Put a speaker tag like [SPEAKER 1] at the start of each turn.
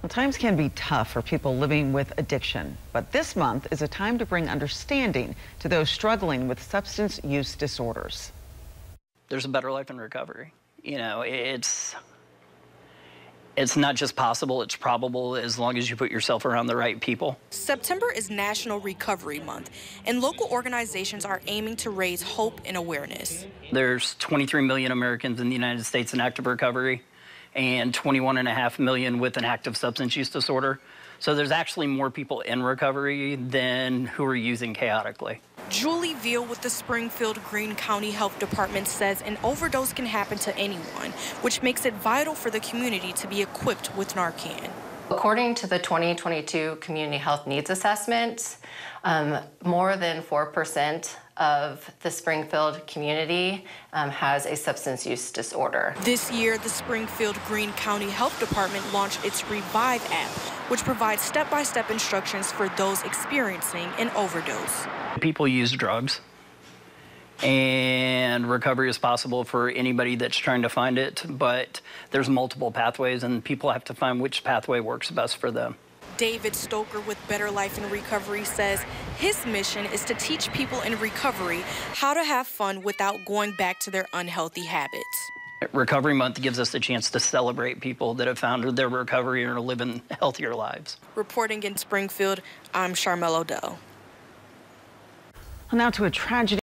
[SPEAKER 1] Well, times can be tough for people living with addiction, but this month is a time to bring understanding to those struggling with substance use disorders.
[SPEAKER 2] There's a better life in recovery. You know, it's not just possible, it's probable as long as you put yourself around the right people.
[SPEAKER 3] September is National Recovery Month, and local organizations are aiming to raise hope and awareness.
[SPEAKER 2] There's 23 million Americans in the United States in active recovery and 21.5 million with an active substance use disorder. So there's actually more people in recovery than who are using chaotically.
[SPEAKER 3] Julie Veal with the Springfield Greene County Health Department says an overdose can happen to anyone, which makes it vital for the community to be equipped with Narcan.
[SPEAKER 4] According to the 2022 Community Health Needs Assessment, more than 4% of the Springfield community has a substance use disorder.
[SPEAKER 3] This year, the Springfield Greene County Health Department launched its Revive app, which provides step-by-step instructions for those experiencing an overdose.
[SPEAKER 2] People use drugs, and recovery is possible for anybody that's trying to find it, but there's multiple pathways, and people have to find which pathway works best for them.
[SPEAKER 3] David Stoker with Better Life in Recovery says his mission is to teach people in recovery how to have fun without going back to their unhealthy habits.
[SPEAKER 2] Recovery Month gives us a chance to celebrate people that have found their recovery and are living healthier lives.
[SPEAKER 3] Reporting in Springfield, I'm Charmel O'Dell.
[SPEAKER 1] Now to a tragedy.